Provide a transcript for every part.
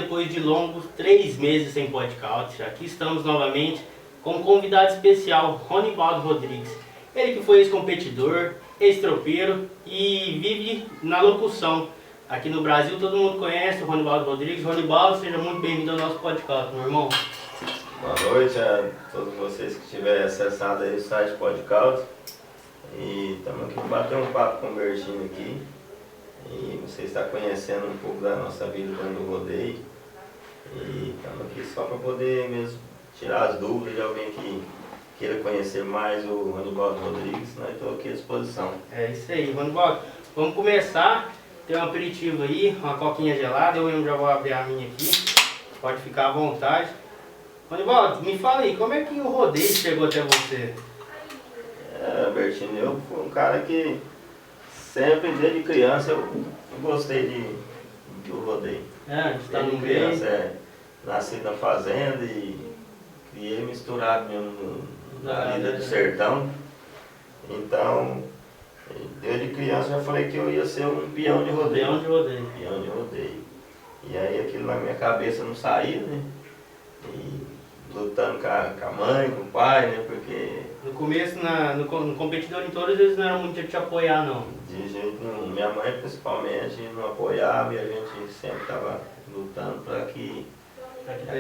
depois de longos 3 meses sem podcast. Aqui estamos novamente com um convidado especial, Ronivaldo Rodrigues. Ele que foi ex-competidor, ex-tropeiro e vive na locução. Aqui no Brasil todo mundo conhece o Ronivaldo Rodrigues. Ronivaldo, seja muito bem-vindo ao nosso podcast, meu irmão. Boa noite a todos vocês que tiverem acessado aí o site Podcast. E estamos aqui para bater um papo com o Bertinho aqui. E você está conhecendo um pouco da nossa vida dentro do rodeio. E estamos aqui só para poder mesmo tirar as dúvidas de alguém que queira conhecer mais o Ronivaldo Rodrigues. Nós estamos aqui à disposição. É isso aí, Ronivaldo. Vamos começar. Tem um aperitivo aí, uma coquinha gelada. Eu mesmo já vou abrir a minha aqui. Pode ficar à vontade. Ronivaldo, me fala aí, como é que o rodeio chegou até você? Bertinho, eu fui um cara que sempre, desde criança, eu gostei do rodeio. Está Desde no criança, nasci na fazenda e criei misturado mesmo na vida do sertão. Então, desde criança já falei que eu ia ser um peão de rodeio. Peão de rodeio. Peão de rodeio. E aí aquilo na minha cabeça não saía, né? E lutando com a mãe, com o pai, né? Porque No começo, no competidor em touros, eles não eram muito de te apoiar, não. de jeito nenhum. Minha mãe principalmente não apoiava e a gente sempre estava lutando para que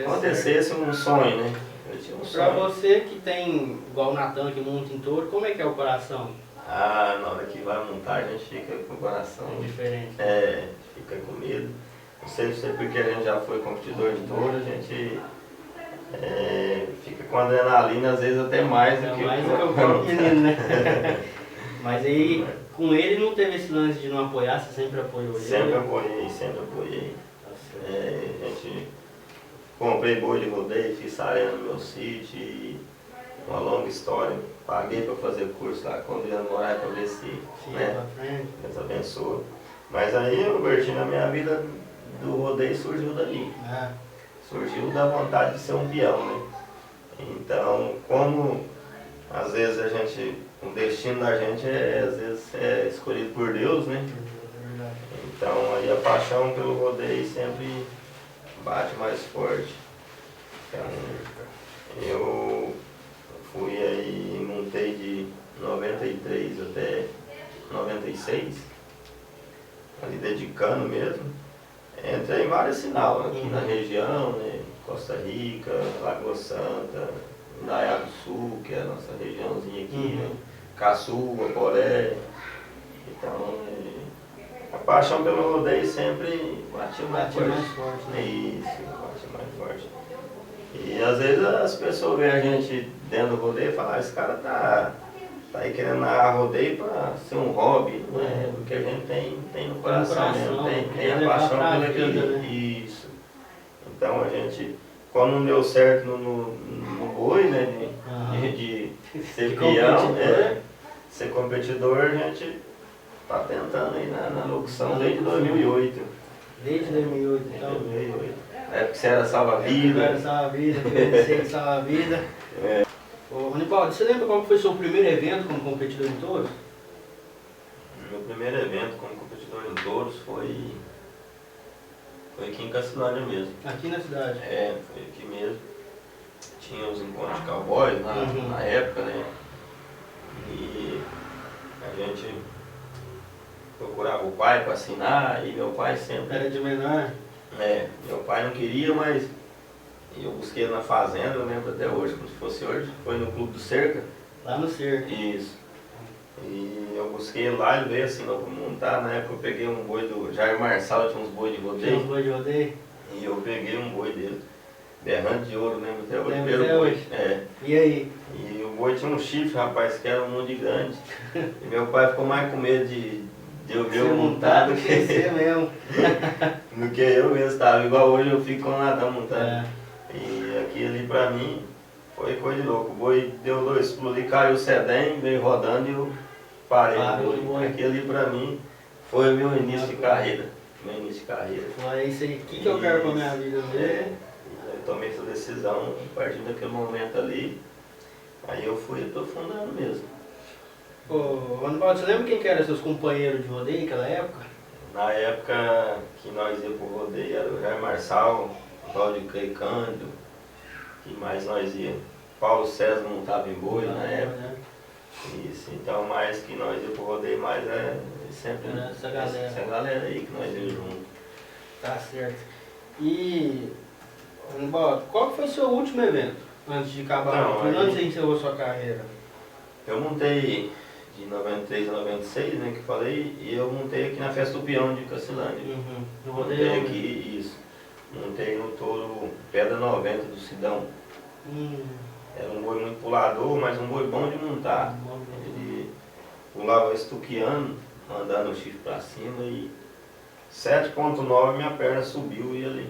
acontecesse um sonho, né? Eu tinha um Pra sonho. você que tem, igual o Natan que monta em touro, como é que é o coração? Na hora que vai montar a gente fica com o coração. É diferente. Fica com medo. Não sei se é porque a gente já foi competidor de touro, a gente fica com adrenalina, às vezes até mais do que Mais do que o próprio menino, né? Mas aí, com ele não teve esse lance de não apoiar, você sempre apoiou ele? Sempre apoiei, sempre apoiei. A gente comprei boi de rodeio, fiz arena no meu sítio e uma longa história. Paguei para fazer curso lá com o Adriano Moraes para ver se Deus abençoa. Mas aí o Bertinho na minha vida do rodeio surgiu dali. Surgiu da vontade de ser um peão, né? Então, como às vezes o destino da gente às vezes é escolhido por Deus, né? Então aí a paixão pelo rodeio sempre bate mais forte. Então, eu fui aí, montei de 93 até 96, ali dedicando mesmo. Entrei em vários sinais aqui na região, né? Costa Rica, Lagoa Santa, Indaiá do Sul, que é a nossa regiãozinha aqui, né? Caçuba, Poré. Então, a paixão pelo rodeio sempre bate mais forte. Né? Isso, bate mais forte. E às vezes as pessoas veem a gente dentro do rodeio e falam, esse cara tá aí querendo narrar rodeio para ser um hobby, não é? Porque a gente tem no coração mesmo, tem a paixão pelo aquilo. Isso. Então a gente, quando não deu certo no boi, né, de ser peão, ser competidor, a gente tá tentando aí na locução desde 2008. Desde 2008, então? 2008. É porque você era salva-vida. Era salva-vida, você salva-vida. Ô, Ronivaldo, você lembra qual foi o seu primeiro evento como competidor em touros? Meu primeiro evento como competidor em touros foi aqui em Cacilândia mesmo. Aqui na cidade? Foi aqui mesmo. Tinha os encontros de cowboys na época, né? E a gente procurava o pai para assinar e meu pai sempre... Era de menor? Meu pai não queria, mas eu busquei ele na fazenda, eu lembro até hoje, como se fosse hoje. Foi no Clube do Cerca. Lá no Cerca. Isso. E eu busquei ele lá, ele veio assim, não para montar. Na época eu peguei um boi do Jair Marçal, tinha uns boi de rodeio. Tinha uns boi de rodeio? E eu peguei um boi dele, berrante de ouro, lembro até hoje. Lembro até hoje. E aí? E o boi tinha um chifre, rapaz, que era um mundo gigante. E meu pai ficou mais com medo de eu ver eu montado do que você mesmo. do que eu mesmo estava. Igual hoje eu fico com o Natan montando. E aquilo ali pra mim foi coisa de louco. O boi deu 2 pulos ali, caiu o sedem, veio rodando e eu parei no boi. Aquilo ali pra mim foi o meu início de carreira. É isso aí, o que eu quero pra minha vida? Eu tomei essa decisão a partir daquele momento ali. Aí eu fui aprofundando mesmo. Ô, Ronivaldo, você lembra quem que eram seus companheiros de rodeio naquela época? Na época que nós íamos pro rodeio era o Jair Marçal, o Valdir Cândido, que mais nós íamos. Paulo César montava em boi na época. Isso, então mais que nós íamos pro rodeio, mais sempre essa galera aí que nós íamos junto. Tá certo. E qual foi o seu último evento antes de acabar? Antes de encerrar sua carreira? Eu montei de 93 a 96, né, que falei, e eu montei aqui na Festa do Peão de Cacilândia. No montei rodeio aqui, isso. Montei no touro Pedra 90 do Sidão. Era um boi muito pulador, mas um boi bom de montar. Ele pulava estuquiano, mandando o chifre pra cima e 7.9 minha perna subiu e ele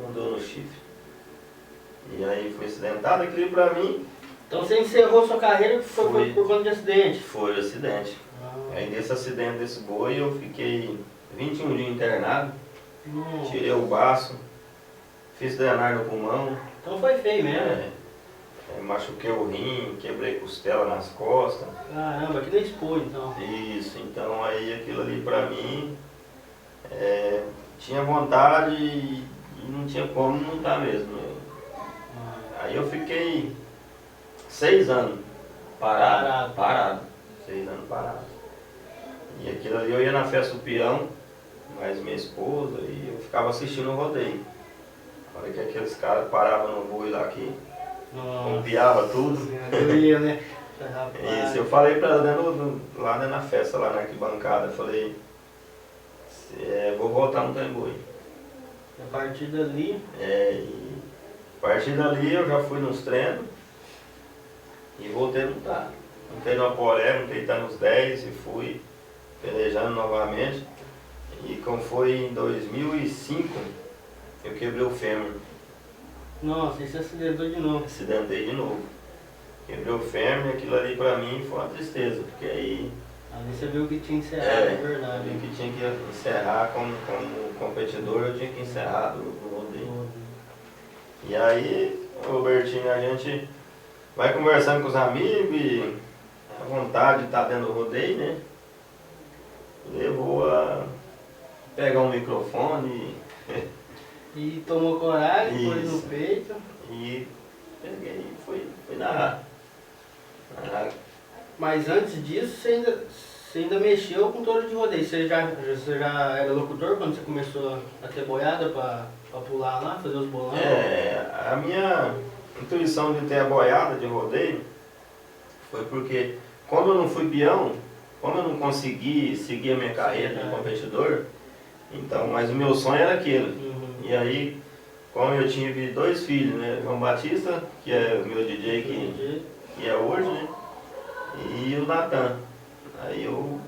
andou no chifre. E aí foi acidentado aquilo pra mim. Então você encerrou sua carreira foi por conta de acidente? Foi acidente. Aí nesse acidente desse boi eu fiquei 21 dias internado, tirei o baço, fiz drenar no pulmão. Então foi feio mesmo. Machuquei o rim, quebrei costela nas costas. Caramba, que nem expôs então. Isso, então aí aquilo ali pra mim, tinha vontade e não tinha como não tá mesmo. Aí eu fiquei 6 anos parado. 6 anos parado. E aquilo ali eu ia na Festa do Peão, mais minha esposa, e eu ficava assistindo o rodeio. A hora que aqueles caras paravam no boi lá que rompiava tudo. Doía, né? Isso, eu falei pra ela lá dentro da festa, lá na arquibancada, eu falei, vou voltar no trem boi. A partir dali? A partir dali eu já fui nos treinos e voltei a lutar. Montei no Aporé, montei nos 10 e fui pelejando novamente. E como foi em 2005, eu quebrei o fêmur. Nossa, e você acidentou de novo? Acidentei de novo. Quebrei o fêmur e aquilo ali pra mim foi uma tristeza, porque aí... Ali você viu que tinha encerrado, é verdade. Vi que tinha que encerrar como competidor, eu tinha que encerrar no rodeio. E aí, o Robertinho, a gente vai conversando com os amigos e a vontade de estar dentro do rodeio, né? Levou a pegar um microfone e tomou coragem, pôs no peito. E peguei e fui narrar. Mas antes disso, você ainda mexeu com touro de rodeio. Você já era locutor quando você começou a ter boiada para pular lá, fazer os bolões? A minha intuição de ter a boiada de rodeio foi porque quando eu não fui peão, como eu não consegui seguir a minha carreira de competidor, então, mas o meu sonho era aquele. E aí, como eu tive 2 filhos, né? João Batista, que é o meu DJ que é hoje, né? E o Natan. Aí eu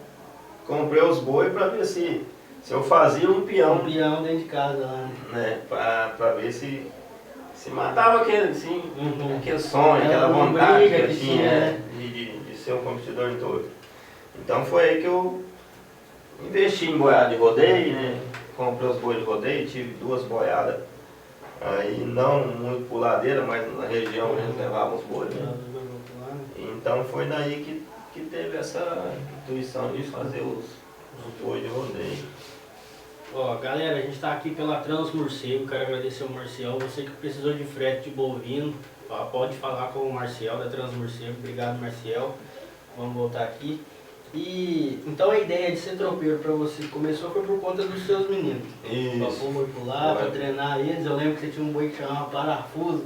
comprei os bois para ver se eu fazia um peão. Um peão dentro de casa lá, né? Para ver se matava aquele sonho, aquela vontade que eu tinha de ser um competidor em touro. Então foi aí que eu investi em boiada de rodeio, né? Comprei os bois de rodeio, tive 2 boiadas. Aí não muito puladeira, mas na região a gente levava os bois, né? Então foi daí que teve essa intuição de fazer os bois de rodeio. Ó, galera, a gente está aqui pela Transmorcego, quero agradecer ao Marcial. Você que precisou de frete de bovino, pode falar com o Marcial da Transmorcego. Obrigado, Marcial. Vamos voltar aqui. E então a ideia de ser tropeiro para você começou foi por conta dos seus meninos. Isso. Para pôr o boi pular, para treinar eles. Eu lembro que você tinha um boi que chamava Parafuso.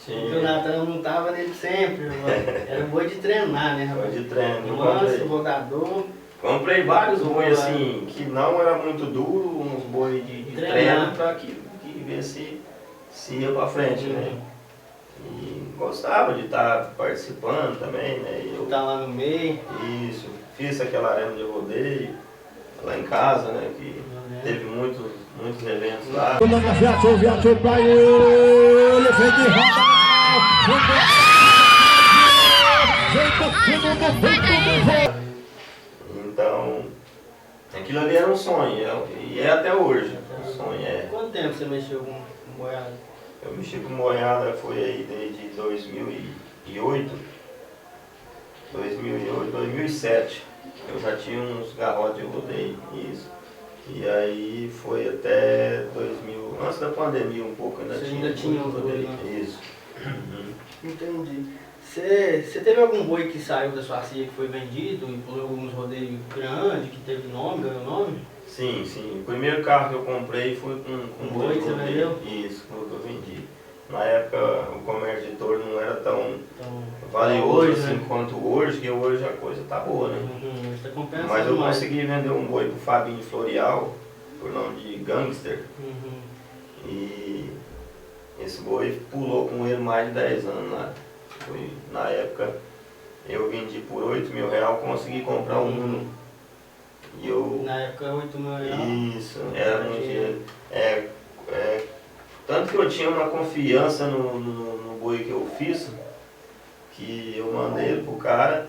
Sim. Porque o Natan não estava nele sempre, mano. Era um boi de treinar, né, rapaz? Boi de treino. Manso, rodador. Comprei vários bois assim, que não era muito duro, uns bois de treino para que ver se ia para frente, né? E gostava de estar participando também, né? Eu tá lá no meio. Isso, fiz aquela arena de rodeio lá em casa, né? Que teve muitos eventos lá. Então, aquilo ali era um sonho, e é até hoje. Um sonho Quanto tempo você mexeu com boiada? Eu mexi com boiada, foi aí desde 2008, 2007. Eu já tinha uns garrotes de rodeio, isso. E aí foi até 2000, antes da pandemia um pouco, Você ainda tinha um boi, né? Isso. Entendi. Você teve algum boi que saiu da sua cia que foi vendido e por alguns rodeios grandes, que teve nome, ganhou nome? Sim, sim. O primeiro carro que eu comprei foi com Um boi que você vendeu? Isso, foi o que eu vendi. Na época o comércio de touro não era tão Então, valioso hoje, assim né? quanto hoje, que hoje a coisa tá boa, né? Uhum, você tá compensando Mas eu mais. consegui vender um boi pro Fabinho Florial, por nome de Gangster, Uhum. e esse boi pulou com ele mais de 10 anos lá. Foi, na época eu vendi por R$ 8.000, consegui comprar um Uno. E eu. Na época, R$8.000. Isso, era um dinheiro. Tanto que eu tinha uma confiança no boi que eu fiz, que eu mandei ele pro cara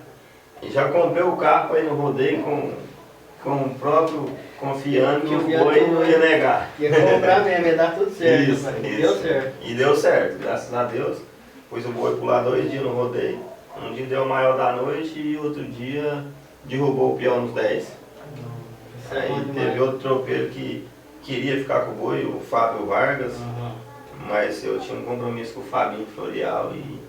e já comprei o carro para ir no rodeio com o próprio confiando que o boi não ia negar. Ia comprar mesmo, ia dar tudo certo. Isso, Pai. isso. Deu certo. E deu certo, graças a Deus. Pus o boi por lá 2 dias no rodeio. Um dia deu o maior da noite e outro dia derrubou o peão nos 10. Isso é bom Aí demais. teve outro tropeiro que queria ficar com o boi, o Fábio Vargas, Uhum. mas eu tinha um compromisso com o Fabinho Florial e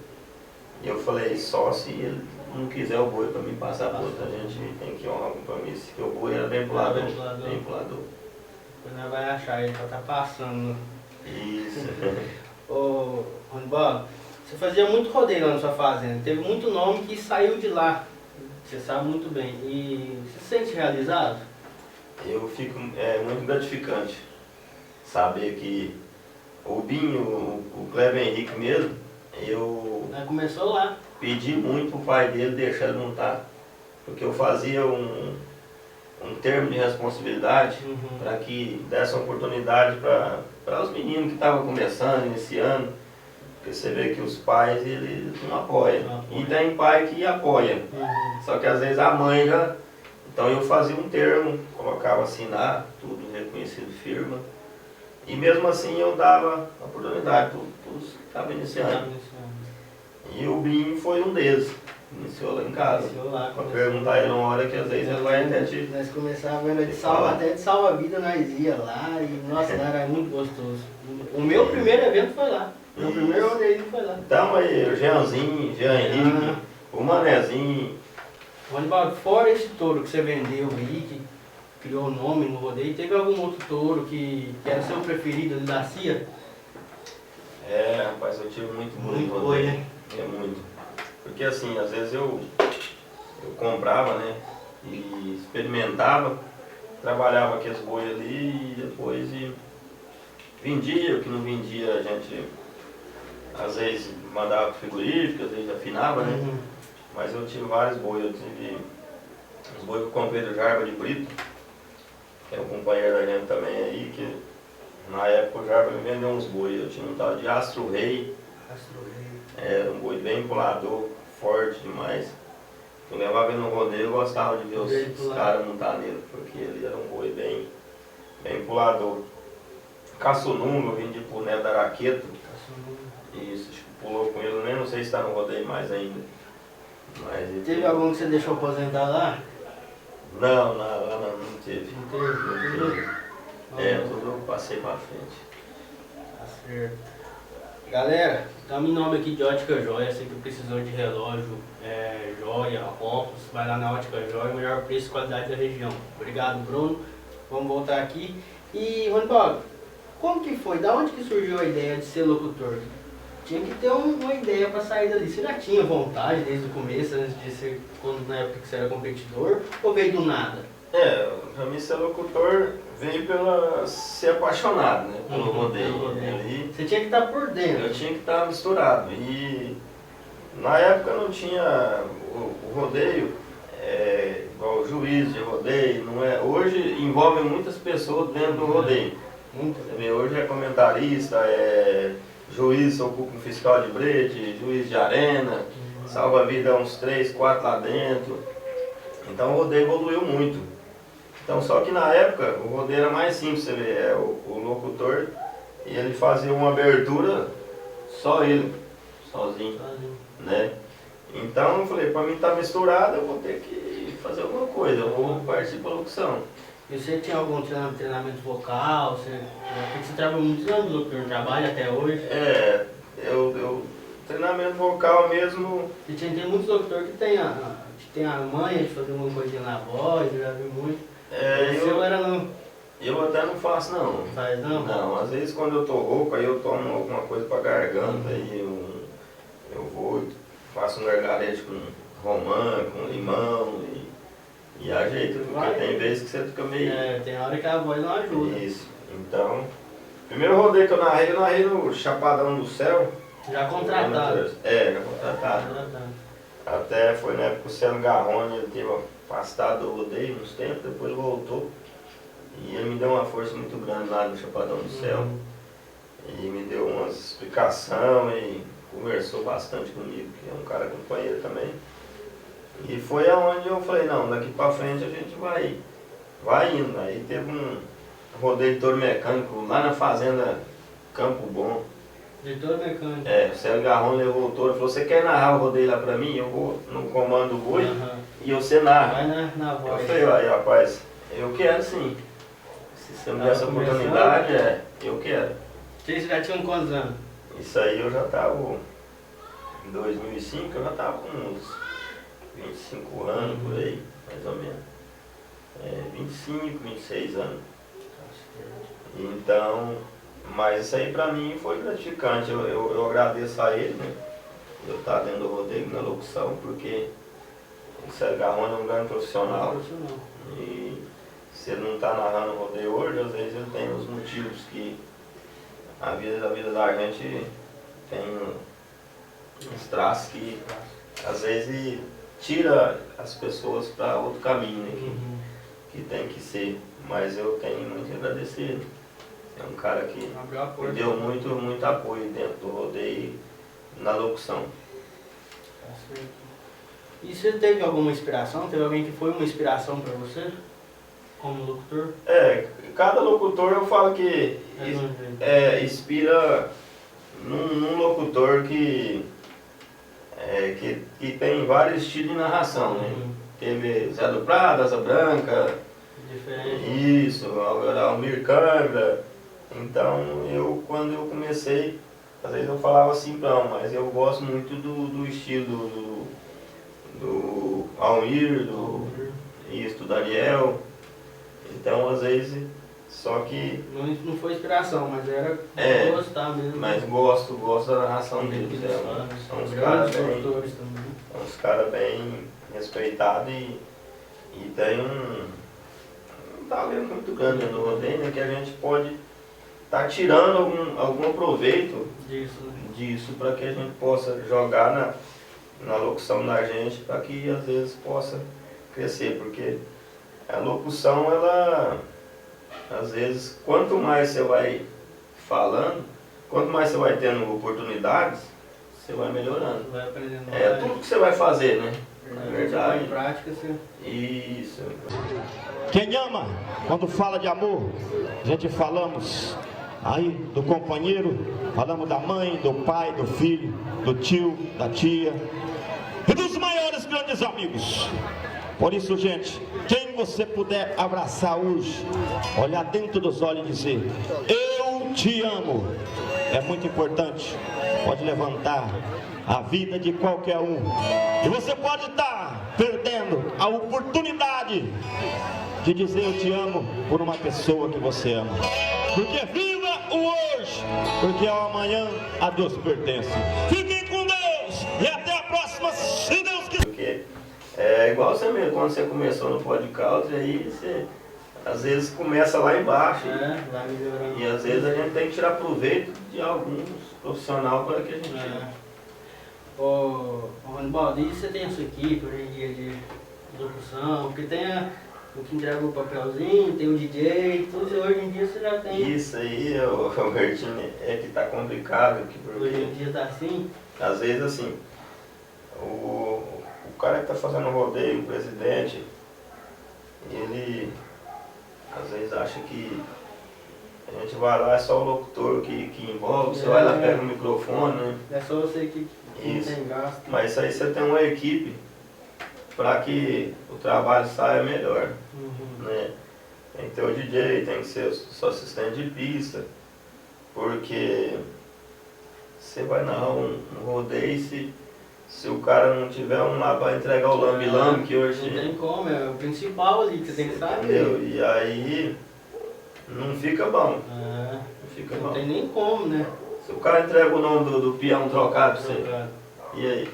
eu falei, só se ele não quiser o boi para mim passar por outra, a gente tem que honrar o compromisso, porque o boi era bem pulador. Bem pulador. Depois nós vai achar ele, só tá passando. Isso. Ô, Ronibal, você fazia muito rodeio lá na sua fazenda, teve muito nome que saiu de lá, você sabe muito bem. E você se sente realizado? Eu fico, muito gratificante saber que o Binho, o Kleber Henrique mesmo, eu Começou lá. pedi muito pro pai dele deixar ele montar, porque eu fazia um termo de responsabilidade Uhum. para que desse uma oportunidade para os meninos que estavam começando, iniciando, porque você vê que os pais eles não apoiam. Não apoiam. E tem pai que apoia, Uhum. só que às vezes a mãe já. Então eu fazia um termo, colocava assinar, tudo reconhecido firma, e mesmo assim eu dava oportunidade para os que estavam iniciando. E o Binho foi um deles, iniciou lá em casa. Iniciou lá, Para começou. perguntar ele uma hora que às vezes ele vai até te. Nós começávamos de salva, até de salva-vida nós ia lá e nossa, lá era muito gostoso. O meu primeiro evento foi lá. Meu Isso. primeiro rodeio foi lá. Então aí, o Jeanzinho, Jean Henrique, o Manezinho. Ronibal, fora esse touro que você vendeu aí, que criou o nome no rodeio, teve algum outro touro que era seu preferido ali da CIA? Rapaz, eu tive muito boi Muito no boi, rodeio. né? Muito. Porque assim, às vezes eu comprava, né? E experimentava, trabalhava aqueles boi ali e depois vendia, o que não vendia a gente às vezes mandava pro frigorífico, às vezes afinava, né? Uhum. Mas eu tive vários boi, eu tive os boi que eu comprei do Jarba de Brito, que é um companheiro da gente também aí, que na época o Jarba me vendeu uns boi, eu tinha um tal de Astro Rei, era um boi bem pulador, forte demais. Eu levava ele no rodeio, eu gostava de ver os caras montar nele, porque ele era um boi bem pulador. Caçununga, eu vendi pro Neto da Araqueto, isso, acho que pulou com ele, nem não sei se está no rodeio mais ainda. Mas ele Teve algum que você deixou aposentar lá? Não, não teve. Não teve? Tudo? Tudo eu passei pra frente. Tá certo. Galera, estamos em nome aqui de Ótica Joia. Você que precisou de relógio, joia, óculos, vai lá na Ótica Joia, melhor preço e qualidade da região. Obrigado, Bruno. Vamos voltar aqui. E, Ronibal, como que foi? Da onde que surgiu a ideia de ser locutor? Tinha que ter uma ideia para sair dali. Você já tinha vontade desde o começo, antes de ser, na época que você era competidor, ou veio do nada? Pra mim ser locutor veio pela ser apaixonado, né? Pelo rodeio. Ali, Você tinha que estar por dentro. eu tinha que estar misturado. E na época não tinha o rodeio, igual o juiz de rodeio, não é? Hoje envolve muitas pessoas dentro do rodeio. Você vê, hoje é comentarista, juiz ocupa um fiscal de brete, juiz de arena, salva-vida uns 3, 4 lá dentro. Então o rodeio evoluiu muito. Então só que na época o rodeio era mais simples, você vê, o locutor, e ele fazia uma abertura só ele, sozinho, né? Então eu falei, para mim estar misturado eu vou ter que fazer alguma coisa, eu vou partir para a locução. E você tinha algum treinamento vocal? Porque você trabalha muitos anos, locutor, não trabalha até hoje? Eu treinamento vocal mesmo. E tem muitos locutores que tem a manha de fazer uma coisinha na voz, eu já vi muito. Eu até não faço não. Faz não? Não, às vezes quando eu tô rouco, aí eu tomo alguma coisa pra garganta, aí eu vou, faço um gargarejo com romã, com limão e ajeito, porque tem vezes que você fica meio... tem hora que a voz não ajuda. Isso, então... Primeiro rodeio que eu narrei no Chapadão do Céu. Já contratado? Já contratado. Até foi na época que o Luciano Garrone, ele teve afastado do rodeio uns tempos, depois voltou. E ele me deu uma força muito grande lá no Chapadão do Céu. E me deu umas explicações e conversou bastante comigo, que é um cara companheiro também. E foi aonde eu falei, não, daqui pra frente a gente vai indo. Aí teve um rodeio de touro mecânico lá na fazenda Campo Bom. De touro mecânico? O Célio Garrone levou o touro e falou, você quer narrar o rodeio lá pra mim? Eu vou no comando do boi e você narra. Vai na voz. Eu falei, aí rapaz, eu quero sim. Se você me der essa oportunidade, eu quero. Vocês já tinham quantos anos? Isso aí eu já tava, em 2005, eu já tava com uns 25 anos por aí, mais ou menos. 25, 26 anos. Então, mas isso aí pra mim foi gratificante. Eu agradeço a ele, né? Eu estar dentro do rodeio na locução, porque o Célio Garrone é um grande profissional. E se ele não está narrando o rodeio hoje, às vezes ele tem os motivos que a vida da gente tem uns traços que às vezes tira as pessoas para outro caminho, né? Que tem que ser. Mas eu tenho muito a agradecer. É um cara que me deu muito apoio dentro do rodeio na locução. E você teve alguma inspiração? Teve alguém que foi uma inspiração para você? Como locutor? Cada locutor eu falo que inspira num locutor que tem vários estilos de narração, né? Teve Zé do Prado, Asa Branca, diferente. Isso, Almir Câmara. Então quando eu comecei, às vezes eu falava simplão, mas eu gosto muito do estilo do Almir, do Ariel. Então às vezes, só que... Não foi inspiração, mas era gostar mesmo. Mas gosto da narração deles. São uns caras bem respeitados e tem um talento muito grande no rodeio, né, que a gente pode estar tirando algum proveito disso para que a gente possa jogar na locução da gente, para que às vezes possa crescer, porque a locução, ela às vezes, quanto mais você vai falando, quanto mais você vai tendo oportunidades, você vai melhorando. Vai aprendendo tudo que você vai fazer, né? Na verdade. Em prática, sim. Isso. Quem ama, quando fala de amor, a gente falamos aí do companheiro, falamos da mãe, do pai, do filho, do tio, da tia e dos maiores grandes amigos. Por isso, gente, quem você puder abraçar hoje, olhar dentro dos olhos e dizer, eu te amo, é muito importante. Pode levantar a vida de qualquer um. E você pode estar perdendo a oportunidade de dizer eu te amo por uma pessoa que você ama. Porque viva o hoje, porque ao amanhã a Deus pertence. Fiquem com Deus e até a próxima, se Deus quiser. Porque é igual você mesmo, quando você começou no podcast, aí você às vezes começa lá embaixo. Vai melhorando. E às vezes a gente tem que tirar proveito de alguns profissionais para que a gente... Ô Ronibaldo, e você tem a sua equipe hoje em dia de locução? Porque tem o que entrega o papelzinho, tem o DJ, tudo, e hoje em dia você já tem. Isso aí, Robertinho, que tá complicado. Porque hoje em dia tá assim? Às vezes assim, o cara que tá fazendo o rodeio, o presidente, ele às vezes acha que a gente vai lá, é só o locutor que envolve, você vai lá, pega o microfone, né? É só você que Isso. Não tem gasto. Mas isso aí você tem uma equipe para que o trabalho saia melhor, né? Tem que ter o DJ, tem que ser o seu assistente de pista, porque você vai narrar um rodeio se o cara não tiver um lá para entregar o lambi-lambi, que hoje... Não tem como, é o principal ali que você tem que saber. Entendeu? E aí não fica bom. Ah, Não fica não bom. tem nem como, né? Se o cara entrega o nome do peão trocado pra você, e aí?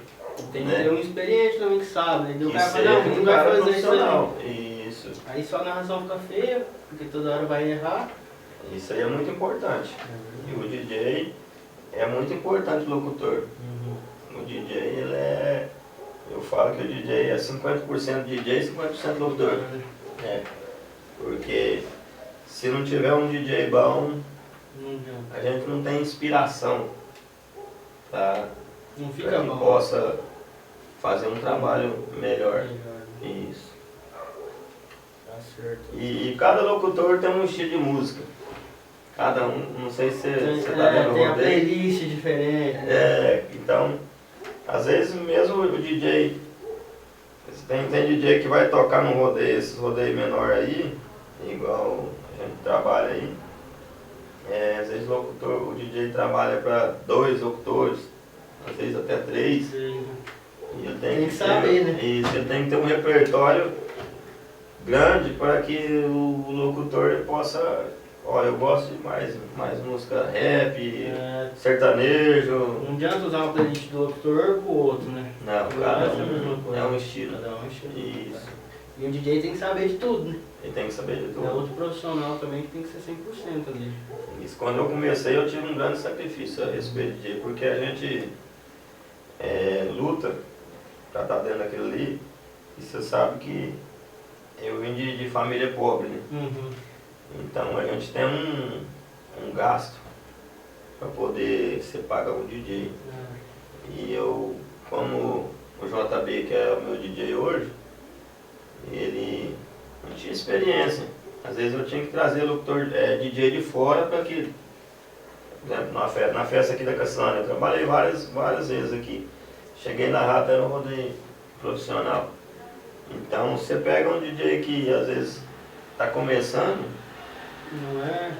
Tem que Né? ter um experiente também que sabe, né? E o Que cara fala, não, seja não um vai cara fazer isso aí. profissional. Isso. Aí só a narração fica feia, porque toda hora vai errar. Isso aí é muito importante. E o DJ é muito importante o locutor. O DJ, ele é... Eu falo que o DJ é 50% DJ e 50% locutor. É. Porque se não tiver um DJ bom, a gente não tem inspiração para Não fica que bom. possa fazer um trabalho melhor. Isso. Tá certo. E cada locutor tem um estilo de música. Cada um, não sei se você tá vendo o Tem a rodeio. playlist diferente. Então, às vezes mesmo o DJ, tem DJ que vai tocar num rodeio, esses rodeios menor aí, igual a gente trabalha aí. Às vezes o DJ trabalha para 2 locutores, às vezes até 3. Sim. E ele Tem que ter, saber, né? Isso, ele tem que ter um repertório grande para que o locutor possa... Ó, eu gosto de mais música rap, sertanejo. Não adianta usar uma playlist do locutor pro outro, né? Não, Não cada é a mesma um coisa. é um estilo. Cada um é um estilo. Isso. E o DJ tem que saber de tudo, né? Ele tem que saber de É tudo. outro profissional também que tem que ser 100% ali. Isso, quando eu comecei eu tive um grande sacrifício a respeito de DJ, porque a gente luta para estar dentro daquilo ali, e você sabe que eu vim de família pobre, né? Então a gente tem um gasto para poder ser pago um DJ. E eu, como o JB, que é o meu DJ hoje, ele não tinha experiência. Às vezes eu tinha que trazer locutor DJ de fora para que, por exemplo, na festa aqui da Caçana, eu trabalhei várias vezes aqui. Cheguei na Rata, era um rodeio profissional. Então você pega um DJ que às vezes está começando, Não é?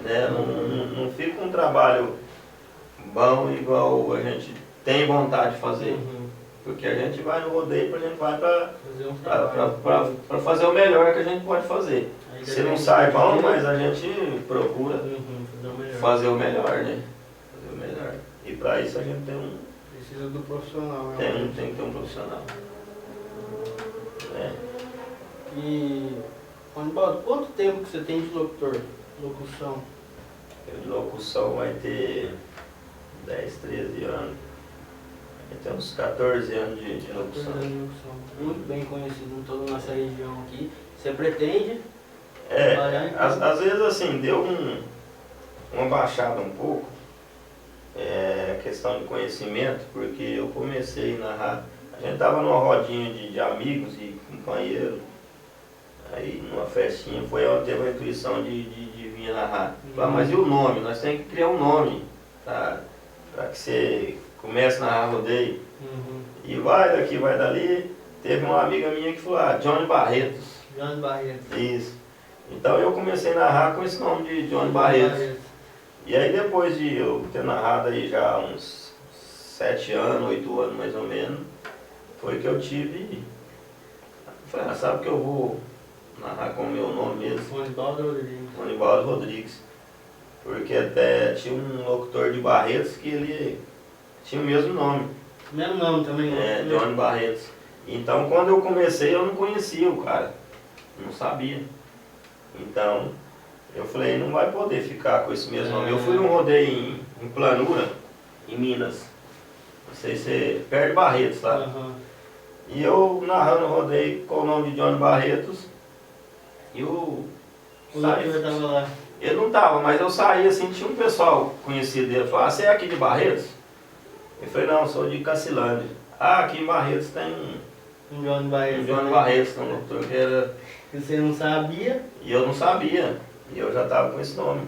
né, não fica um trabalho bom igual a gente tem vontade de fazer. Porque a gente vai no rodeio, a gente vai Fazer um trabalho. para fazer o melhor que a gente pode fazer. Aí Se depende não sai do bom, DJ. mas a gente procura Fazer o melhor. fazer o melhor, né? Fazer o melhor. E para isso a gente Precisa do profissional, né? tem que ter um profissional. E, Anibaldo, quanto tempo que você tem de locutor? Locução? Eu de locução vai ter 10, 13 anos. Vai ter uns 14 anos de locução. Muito bem conhecido em toda a nossa região aqui. Você pretende trabalhar em Às vezes assim, deu uma baixada um pouco, questão de conhecimento, porque eu comecei a narrar, a gente tava numa rodinha de amigos e companheiros, aí numa festinha, foi onde teve a intuição de vir narrar. Falei, mas e o nome? Nós temos que criar um nome para que você comece a narrar rodeio. E vai daqui, vai dali. Teve uma amiga minha que falou, Johnny Barretos. Johnny Barretos. Isso. Então eu comecei a narrar com esse nome de Johnny Barretos. E aí depois de eu ter narrado aí já uns 7 anos, 8 anos mais ou menos, foi que eu tive... Falei, sabe que eu vou narrar com o meu nome mesmo? Anibaldo Rodrigues. Anibaldo Rodrigues. Porque até tinha um locutor de Barretos que ele tinha o mesmo nome. Mesmo nome também, né? Johnny Barretos. Então quando eu comecei eu não conhecia o cara. Não sabia. Então eu falei, não vai poder ficar com esse mesmo nome. Eu fui num rodeio em Planura, em Minas. Não sei se perto de Barretos, tá? E eu narrando o rodeio com o nome de Johnny Barretos. E o locutor estava lá. Ele não tava, mas eu saí assim, tinha um pessoal conhecido dele. Falou, você é aqui de Barretos? Eu falei, não, sou de Cacilândia. Aqui em Barretos tem um Johnny Barretos. Um Johnny Barretos, um locutor que era... Que você não sabia? E eu não sabia. E eu já estava com esse nome.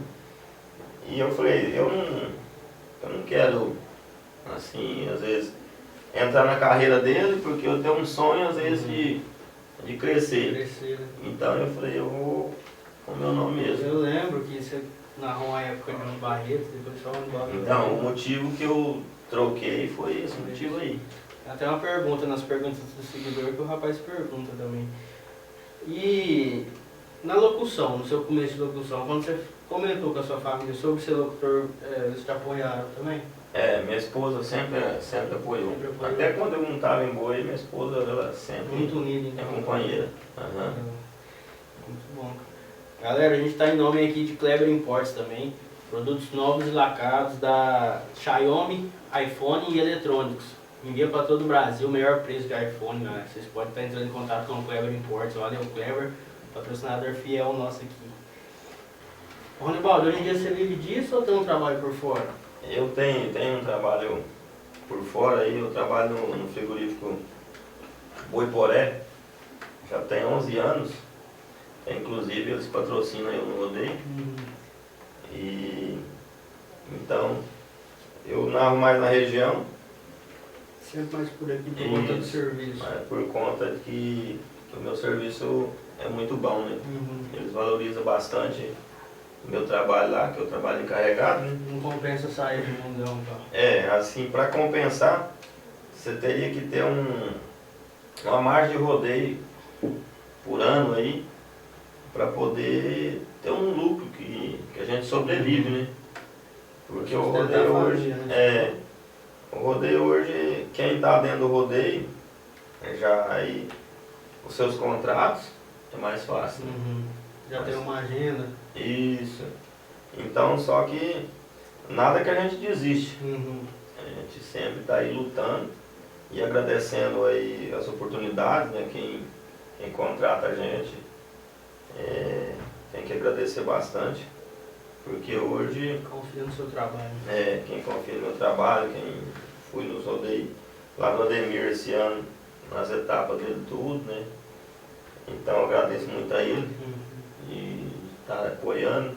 E eu falei, eu não quero, assim, às vezes, entrar na carreira dele, porque eu tenho um sonho, às vezes, de crescer. Né? Então eu falei, eu vou o meu nome mesmo. Eu lembro que você narrou uma época de um Barreto, depois só um Barreto. Então, o motivo que eu troquei foi esse motivo aí. Até uma pergunta nas perguntas do seguidor que o rapaz pergunta também. E na locução, no seu começo de locução, quando você comentou com a sua família sobre ser locutor, eles te apoiaram também? Minha esposa sempre apoiou. Sempre apoiou. Até quando eu não estava em boi, minha esposa, ela sempre Muito unido, é então. companheira. Aham. Muito bom. Galera, a gente está em nome aqui de Kleber Imports também. Produtos novos e lacados da Xiaomi, iPhone e eletrônicos. Envia para todo o Brasil, o melhor preço de iPhone, galera. Vocês podem estar entrando em contato com o Kleber Imports. Valeu, Kleber, patrocinador fiel nosso aqui. Ronibaldo, hoje em dia você vive disso ou tem um trabalho por fora? Eu tenho um trabalho por fora aí, eu trabalho no frigorífico Boi Poré, já tem 11 anos. Inclusive eles patrocinam eu no rodeio. E então eu narro mais na região. Sempre mais por aqui por conta do serviço. Mas por conta de que o meu serviço é muito bom, né? Eles valorizam bastante o meu trabalho lá, que eu trabalho encarregado, né? Não compensa sair do mundão, tá? Assim, para compensar, você teria que ter uma margem de rodeio por ano aí, para poder ter um lucro que a gente sobrevive, né? Porque o rodeio hoje, o rodeio hoje, quem está dentro do rodeio, já aí, os seus contratos, é mais fácil, né? Já tem uma agenda. Isso. Então, só que nada que a gente desiste. A gente sempre está aí lutando e agradecendo aí as oportunidades, né? Quem contrata a gente tem que agradecer bastante, porque hoje... Confia no seu trabalho. Quem confia no meu trabalho, quem fui nos rodeios, lá no Ademir esse ano, nas etapas dele tudo, né? Então eu agradeço muito a ele e está apoiando.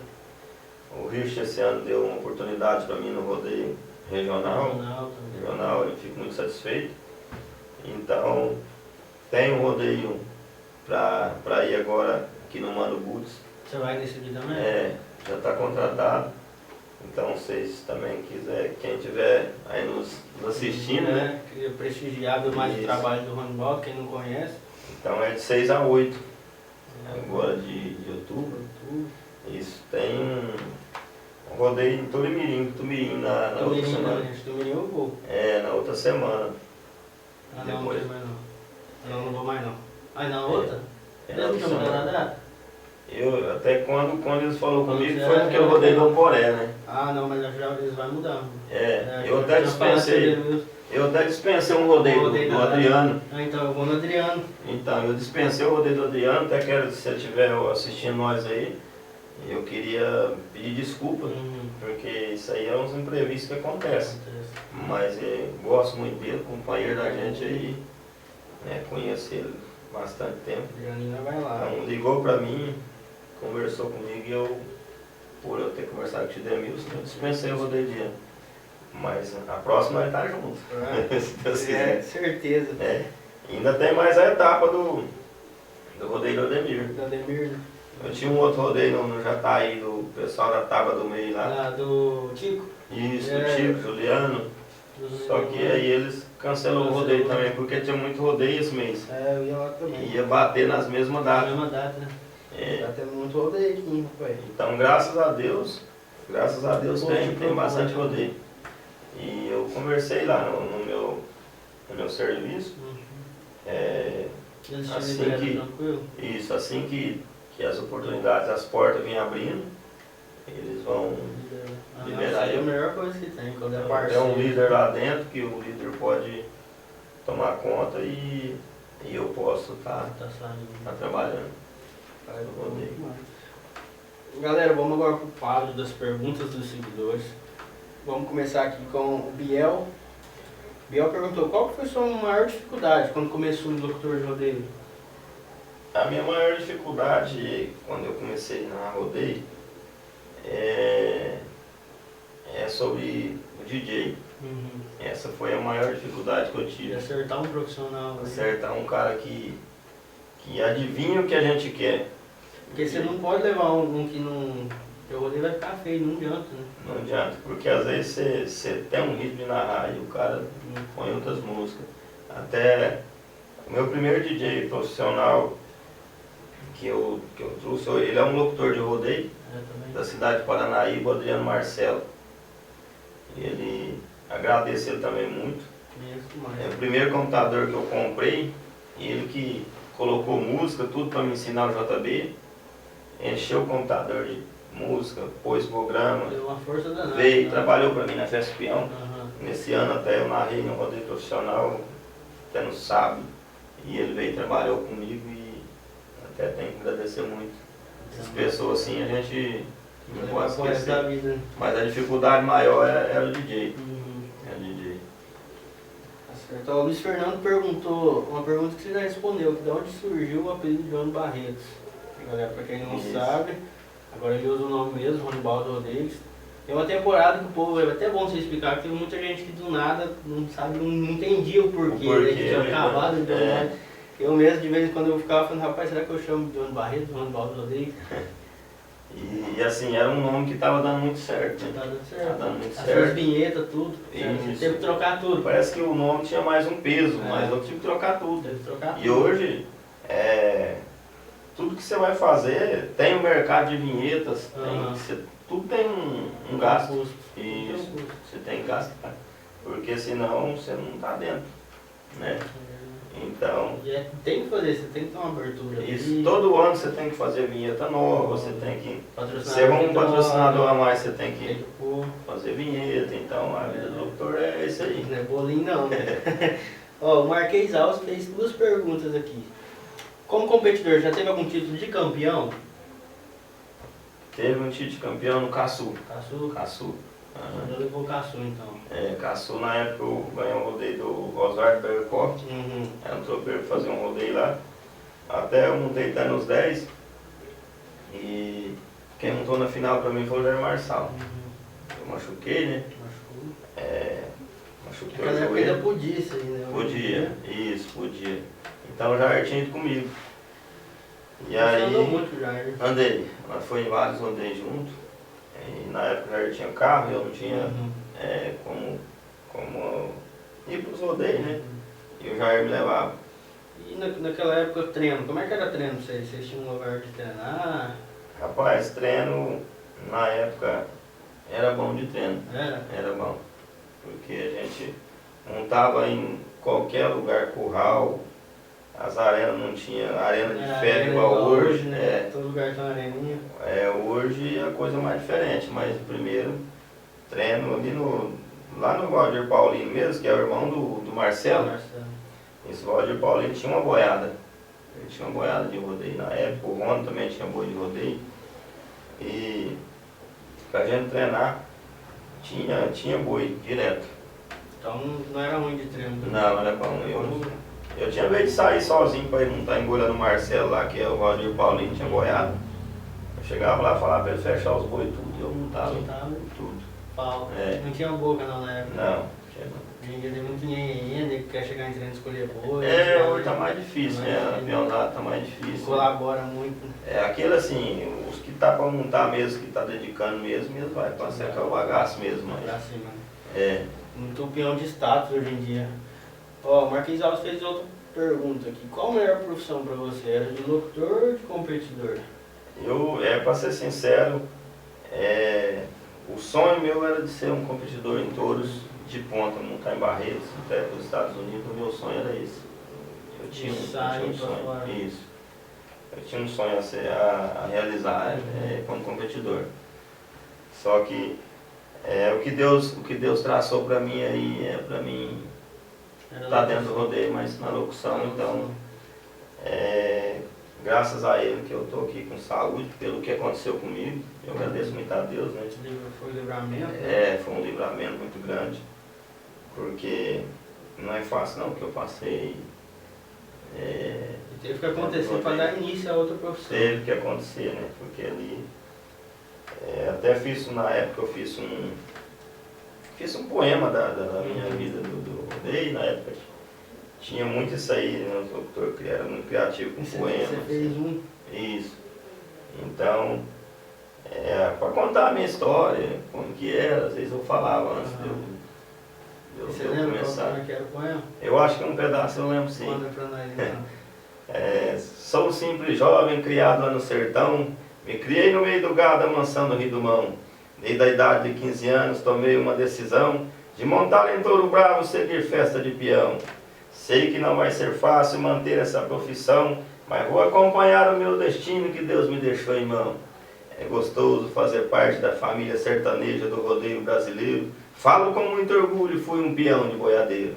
O Rich esse ano deu uma oportunidade para mim no rodeio regional, eu fico muito satisfeito. Então, tem um rodeio para ir agora aqui no Mano Boots. Você vai decidir também? Já está contratado. Então, vocês também quiserem, quem estiver aí nos assistindo, né? Queria prestigiar mais o trabalho do Ronibaldo, quem não conhece. Então, é de 6 a 8, agora de outubro. Isso, tem um rodeio em Tumirim na outra semana. Tumirim eu vou. Na outra semana. Não, não vou mais não. Não vou mais não. Aí na outra? Na outra semana. A data? Eu, até quando eles falaram comigo, foi porque eu rodei no Poré, né? Não, mas já eles vão mudar. Eu até dispensei um rodeio do Adriano. Então eu vou no Adriano. Então, eu dispensei o rodeio do Adriano, até quero, se você estiver assistindo nós aí, eu queria pedir desculpa, porque isso aí é uns imprevistos que acontecem. Mas gosto muito dele, companheiro da gente aí, né, conheço ele bastante tempo. Vai lá. Então ligou pra mim, conversou comigo e por eu ter conversado com o Tidemilson, eu dispensei o rodeio de ano. Mas a próxima vai estar junto. Se Deus quiser. Certeza. Ainda tem mais a etapa do rodeio do Ademir. Eu tinha um outro rodeio no Jataí, do pessoal da Tábua do Meio lá. Do Tico? Isso, do Tico, Juliano. Só que aí eles cancelou o rodeio também, porque tinha muito rodeio esse mês. Eu ia lá também. Ia bater nas mesmas datas. Na mesma data, né? Tá tendo muito rodeio aqui, rapaz. Então, graças a Deus tem bastante rodeio. E eu conversei lá no meu serviço. Assim que as oportunidades, as portas vêm abrindo, eles vão liberar. É a melhor coisa que tem, quando é Tem parceiro. um líder lá dentro que o líder pode tomar conta e eu posso estar trabalhando. Galera, vamos agora para o quadro das perguntas dos seguidores. Vamos começar aqui com o Biel. Biel perguntou, qual foi a sua maior dificuldade quando começou no locutor de rodeio? A minha maior dificuldade quando eu comecei na rodeio é sobre o DJ. Essa foi a maior dificuldade que eu tive. De acertar um profissional. Acertar um cara que adivinha o que a gente quer. Porque você não pode levar um que não... Porque o rodeio vai ficar feio, não adianta, né? Não adianta, porque às vezes você tem um ritmo de narrar e o cara põe outras músicas. Até o meu primeiro DJ profissional que eu trouxe, ele é um locutor de rodeio da cidade de Paranaíba, o Adriano Marcelo. E ele, agradeço ele também muito. É o primeiro computador que eu comprei, ele que colocou música, tudo para me ensinar o JB, encheu o computador de música, pôs programa, deu uma força danada, veio, né? trabalhou para mim na Festa Peão. Uhum. Nesse ano até eu narrei no rodeio profissional, até no sábado, e ele veio e trabalhou comigo e até tenho que agradecer muito. Essas pessoas assim a gente não pode esquecer. Mas a dificuldade maior é o DJ. É o DJ. Tá certo. O Luiz Fernando perguntou uma pergunta que você já respondeu, que de onde surgiu o apelido de João Barretos. Galera, pra quem não sabe, agora ele usa o nome mesmo, Ronibaldo Rodrigues. Tem uma temporada que o povo, é até bom você explicar, que teve muita gente que do nada não sabe, não entendia o porquê, né? Que tinha acabado de Eu mesmo, de vez em quando eu ficava falando, rapaz, será que eu chamo de João Barretos, Ronibaldo Rodrigues? E assim, era um nome que estava dando muito certo, né? Tá dando certo. Tá dando muito As certo. suas vinhetas, tudo. Você teve que trocar tudo. Parece que o nome tinha mais um peso, mas eu tive que trocar tudo. Teve que trocar E tudo. hoje, tudo que você vai fazer, tem um mercado de vinhetas, tudo tem um gasto. Isso, você tem que gastar. Porque senão você não está dentro, né? Então... tem que fazer, você tem que ter uma abertura. Isso, ali. todo ano você tem que fazer vinheta nova, você tem que... Patrocinador, ser um patrocinador a mais, você tem que pôr. fazer vinheta. Então a vida do doutor é isso aí. Não é bolinho não, né? Ó, o Marquês Alves fez duas perguntas aqui. Como competidor, já teve algum título de campeão? Teve um título de campeão no Caçu. Caçu? Já levou o Caçu, então. Caçu, na época eu ganhei um rodeio do Oswaldo Bercoff. Era um tropeiro pra fazer um rodeio lá. Até eu montei até nos 10. E quem montou na final pra mim foi o Jair Marçal. Eu machuquei, né? Machuquei Naquela o época ainda joelho. podia isso aí, né? Podia, isso, podia. Então o Jair tinha ido comigo. E Você aí, andou muito, Jair? andei. Ela foi em vários rodeios junto. E na época o Jair tinha carro, eu não tinha como ir para os rodeios, né? E o Jair me levava. E naquela época treino, como é que era treino pra vocês? Vocês tinham um lugar de treinar? Rapaz, treino na época era bom de treino. Era bom. Porque a gente montava em qualquer lugar, curral, as arenas não tinha arena de ferro igual hoje. Né? Todo lugar tem uma areninha. Hoje é a coisa mais diferente, mas primeiro treino ali lá no Valdir Paulino mesmo, que é o irmão do Marcelo. Esse Valdir Paulino tinha uma boiada. Ele tinha uma boiada de rodeio na época, o Rono também tinha boi de rodeio. E pra gente treinar, tinha boi direto. Então não era ruim de treino. Não, era bom. Eu tinha vez de sair sozinho para ir montar em Goiânia no Marcelo lá, que é o Valdir Paulino, tinha boiado. Eu chegava lá e falava para ele fechar os bois tudo, e eu montava tudo. Pau. Não tinha boca não na época. Não, tinha não. Hoje em dia tem muito dinheiro, que quer chegar em treino e escolher boi. Hoje tá mais difícil, né? A peãozada tá mais difícil. Colabora muito. Aquele assim, os que tá para montar mesmo, que tá dedicando mesmo vai pra secar o bagaço mesmo. Mas... Pra cima. Muito peão de status hoje em dia. Ó, o Marquês Alves fez outra pergunta aqui. Qual a melhor profissão para você? Era de locutor ou de competidor? Para ser sincero, o sonho meu era de ser um competidor em touros de ponta, montar em Barretos, até para os Estados Unidos. O meu sonho era esse. Eu tinha um sonho. Isso. Eu tinha um sonho a realizar como competidor. Só que o que Deus traçou para mim aí para mim tá dentro do rodeio, mas na locução. Então graças a ele que eu estou aqui com saúde, pelo que aconteceu comigo, eu agradeço muito a Deus, né? Foi um livramento? Foi um livramento muito grande, porque não é fácil não, que eu passei. Teve que acontecer para dar início a outra profissão. Teve que acontecer, né? Porque ali, até na época eu fiz um poema da minha vida do rodeio, na época tinha muito isso aí, né? O doutor era muito criativo com poemas. Você fez um? Isso. Então, para contar a minha história, como que era, às vezes eu falava antes de eu Você lembra começar. como que era o poema? Eu acho que um pedaço eu lembro sim. Manda pra nós, então. Sou um simples jovem criado lá no sertão, me criei no meio do gado amansando o rio do mão. Desde a idade de 15 anos tomei uma decisão de montar em touro bravo, seguir festa de peão. Sei que não vai ser fácil manter essa profissão, mas vou acompanhar o meu destino que Deus me deixou em mão. É gostoso fazer parte da família sertaneja do rodeio brasileiro. Falo com muito orgulho, fui um peão de boiadeiro.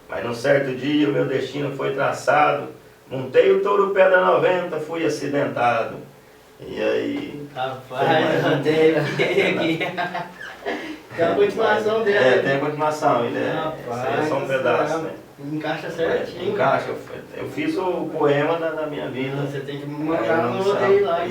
Mas num certo dia o meu destino foi traçado, montei o touro pedra 90, fui acidentado. E aí... Rapaz, eu tenho aqui. Tem a continuação dele. Tem a continuação, Rapaz, é só um pedaço, né? Encaixa certinho. Encaixa, eu fiz o poema da minha vida. Você tem que mandar no rodeio lá.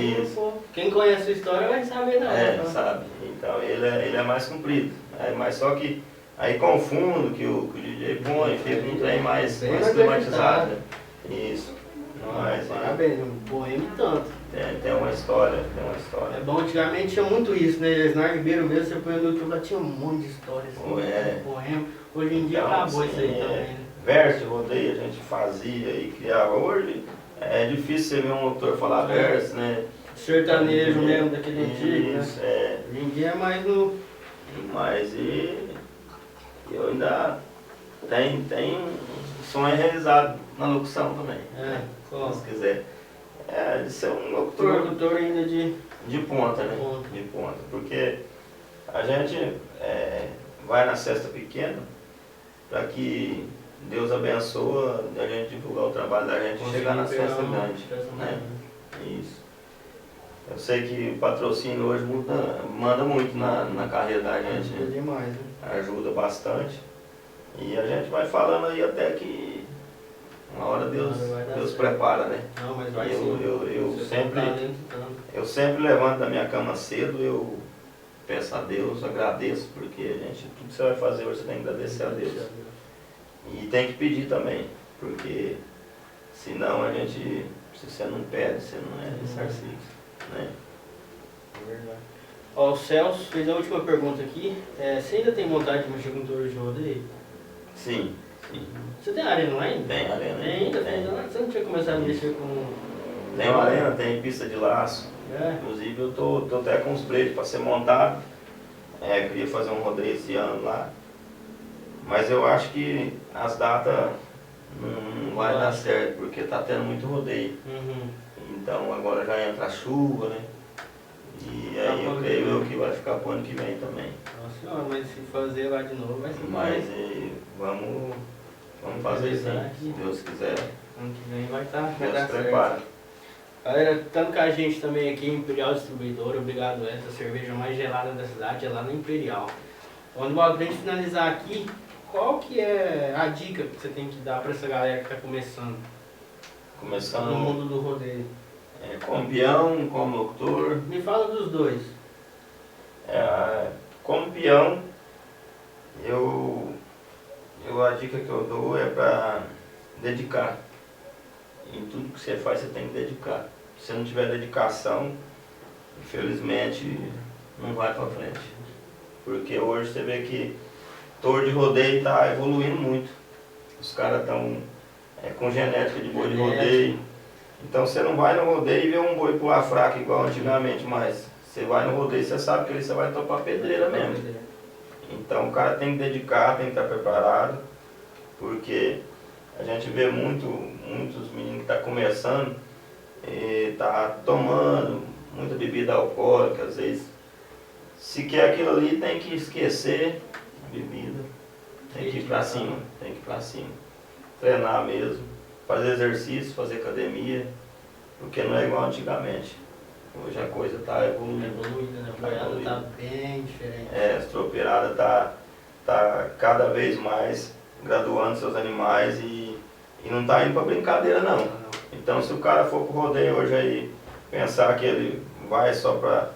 Quem conhece a sua história vai saber da outra. Sabe. Então ele é mais comprido. Mas só que aí confundo que o DJ põe, fica um trem mais climatizado. Isso. Mas, parabéns, um poema e tanto. Tem uma história, É bom, antigamente tinha muito isso, né? Esnar Ribeiro mesmo, você põe no YouTube lá, tinha um monte de histórias, poema. Hoje em dia acabou isso aí também. Verso de rodeio a gente fazia e criava. Hoje é difícil você ver um autor falar verso, né? Sertanejo mesmo, daquele antigo, né? Hoje em dia é mais no... Mas eu ainda tenho um sonho realizado na locução também. Se quiser. De ser um locutor ainda de ponta, né? De ponta. Porque a gente vai na cesta pequena para que Deus abençoe a gente divulgar o trabalho da gente e chegar na cesta grande. Né? Isso. Eu sei que o patrocínio hoje manda muito na carreira da gente. Ajuda demais, né? Ajuda bastante. E a gente vai falando aí até que uma hora Deus prepara, né? Não, mas vai eu sempre levanto da minha cama cedo, eu peço a Deus, agradeço, porque tudo que você vai fazer hoje você tem que agradecer a Deus. E tem que pedir também, porque senão se você não pede, você não é ressarcido, né? É verdade. O Celso fez a última pergunta aqui. Você ainda tem vontade de mexer com touro de rodeio? Sim. Você tem arena lá ainda? Tem arena. Tem. Você não tinha começado a mexer com... Tem uma arena, tem pista de laço. Inclusive eu tô até com os preços para ser montado. Queria fazer um rodeio esse ano lá. Mas eu acho que as datas não vai dar certo, porque tá tendo muito rodeio. Então agora já entra a chuva, né? E aí eu creio que vai ficar pro ano que vem também. Nossa senhora, mas se fazer lá de novo vai ser mais. Vamos fazer isso aí, se Deus quiser. Ano que vem vai dar Deus prepara. Certo. Galera, estando com a gente também aqui, Imperial Distribuidora, obrigado essa cerveja mais gelada da cidade, é lá no Imperial. Quando a gente finalizar aqui, qual que é a dica que você tem que dar para essa galera que está começando no mundo do rodeio? Como peão, como locutor. Me fala dos dois. Como peão, a dica que eu dou é para dedicar. Em tudo que você faz, você tem que dedicar. Se você não tiver dedicação, infelizmente, não vai para frente. Porque hoje você vê que touro de rodeio está evoluindo muito. Os caras estão com genética de boi de rodeio. Então você não vai no rodeio e vê um boi pular fraco igual antigamente, mas você vai no rodeio e você sabe que ali você vai topar pedreira mesmo. Então o cara tem que dedicar, tem que estar preparado, porque a gente vê muitos meninos que estão começando e tá tomando muita bebida alcoólica, às vezes. Se quer aquilo ali, tem que esquecer a bebida, tem que ir pra cima, treinar mesmo, fazer exercício, fazer academia, porque não é igual antigamente. Hoje a coisa está evoluindo. Né? A boiada está bem diferente. As tropeiradas tá cada vez mais graduando seus animais e não está indo para brincadeira não. Então se o cara for pro rodeio hoje aí, pensar que ele vai só para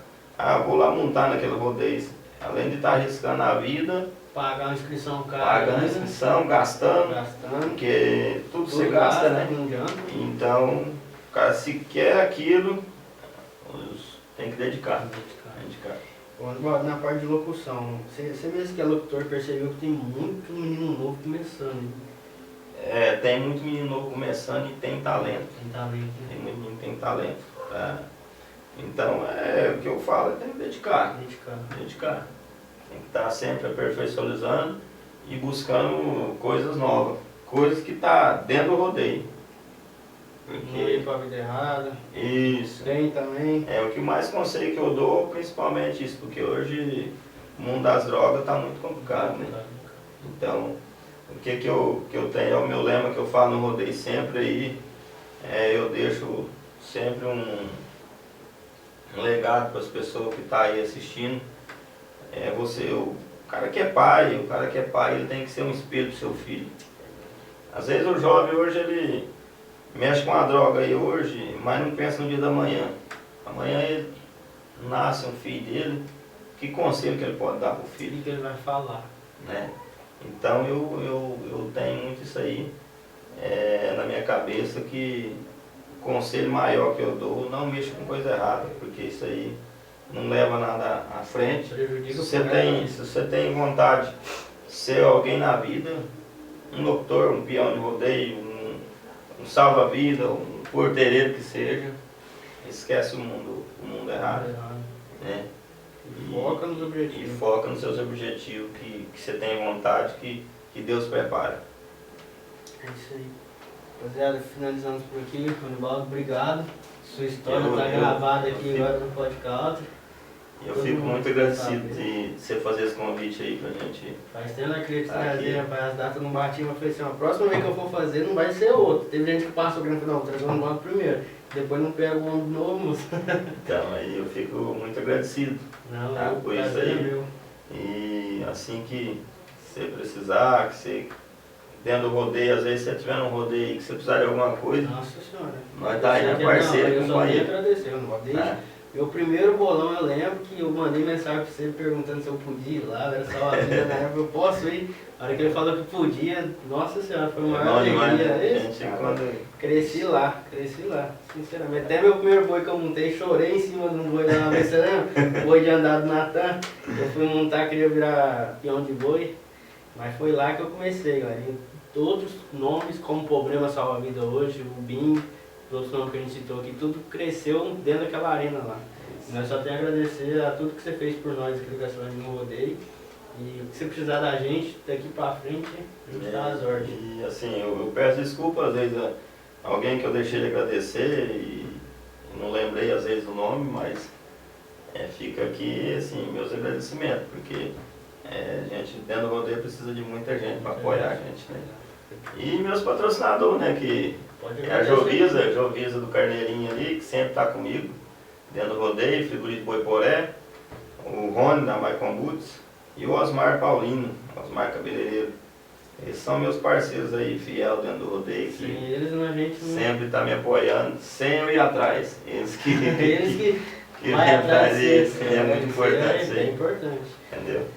vou lá montar naquele rodeio, além de estar arriscando a vida, pagar a inscrição cara, pagando a inscrição, gastando, porque tudo você gasta, né? Então, o cara se quer aquilo, tem que dedicar. Dedicar. Dedicar. Agora, na parte de locução, você mesmo que é locutor percebeu que tem muito menino novo começando. Tem muito menino novo começando e tem talento. Tem talento. Tem muito menino que tem talento. Tá? Então, o que eu falo, tem que dedicar. Dedicar. Tem que estar sempre aperfeiçoando e buscando coisas novas. Coisas que tá dentro do rodeio. Não ir pra vida errada. Isso. Tem também. O que mais conselho que eu dou, principalmente isso, porque hoje o mundo das drogas está muito complicado, né? Então, o que eu tenho, é o meu lema que eu falo no rodeio sempre aí, eu deixo sempre um legado para as pessoas que estão aí assistindo. O cara que é pai, ele tem que ser um espelho do seu filho. Às vezes o jovem hoje, ele mexe com a droga aí hoje, mas não pensa no dia da manhã. Amanhã ele nasce um filho dele, que conselho que ele pode dar para o filho? O que ele vai falar? Né? Então eu tenho muito isso aí na minha cabeça, que o conselho maior que eu dou, não mexa com coisa errada, porque isso aí não leva nada à frente. Se você tem vontade de ser alguém na vida, um locutor, um peão de rodeio, um salva-vida, um porteireiro que seja, esquece o mundo errado. Né? Foca nos objetivos. E foca nos seus objetivos, que você tem vontade, que Deus prepara. É isso aí. Rapaziada, finalizamos por aqui. Ronibaldo, obrigado. Sua história está gravada aqui agora no podcast. Eu fico muito agradecido de você fazer esse convite aí pra gente. Faz tempo que eu queria te trazer, rapaz, as datas não batiam, mas falei assim, a próxima vez que eu for fazer não vai ser outro. Teve gente que passou o grande, não, traz o Ronibaldo primeiro, depois não pega o homem novo, moço. Então, aí eu fico muito agradecido. Não, por isso aí. É meu. E assim que você precisar, que você dentro do rodeio, às vezes se você estiver num rodeio que você precisar de alguma coisa, Nossa senhora. nós tá aí, é parceiro e companheiro. Eu só tenho a agradecer, eu não vou deixar. Meu primeiro bolão, eu lembro que eu mandei mensagem pra você perguntando se eu podia ir lá, era só a vida na época, eu posso ir. A hora que ele falou que podia, nossa senhora, foi uma maior alegria. Cresci lá, sinceramente. Até meu primeiro boi que eu montei, chorei em cima de um boi da vez, você lembra? Boi de andar do Natan. Eu fui montar, queria virar peão de boi, mas foi lá que eu comecei, galera. E todos os nomes, como Problema Salva a Vida hoje, o BIM, outros nomes que a gente citou aqui, tudo cresceu dentro daquela arena lá. E nós só temos a agradecer a tudo que você fez por nós aqui no Gastronomia no Rodeio. E o que você precisar da gente, daqui pra frente, a gente dá as ordens. E assim, eu peço desculpa às vezes a alguém que eu deixei de agradecer e não lembrei às vezes o nome, mas fica aqui assim, meus agradecimentos, porque a gente dentro do rodeio precisa de muita gente para apoiar a gente, né? E meus patrocinadores, né, que é a Jovisa do Carneirinho ali, que sempre está comigo, dentro do rodeio, Frigorito Boiporé, o Rony da Maicon Boots e o Osmar Paulino, Osmar Cabeleireiro. Eles são meus parceiros aí, fiel dentro do rodeio, que sempre tá me apoiando, sem eu ir atrás. Eles que vai atrás disso, é muito importante isso aí. É importante. Entendeu?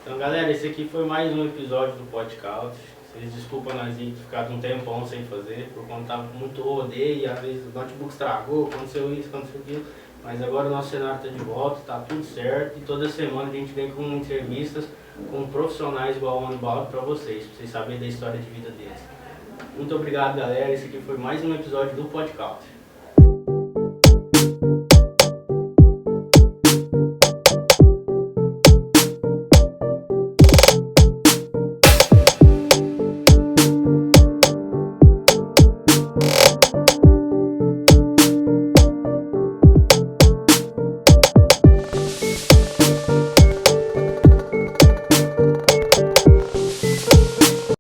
Então galera, esse aqui foi mais um episódio do podcast. Vocês desculpam nós ir ficar um tempão sem fazer, por conta tava muito rodeio e às vezes o notebook estragou, aconteceu isso, aconteceu aquilo. Mas agora o nosso cenário está de volta, está tudo certo e toda semana a gente vem com entrevistas com profissionais igual o Ronibaldo para vocês saberem da história de vida deles. Muito obrigado galera, esse aqui foi mais um episódio do podcast.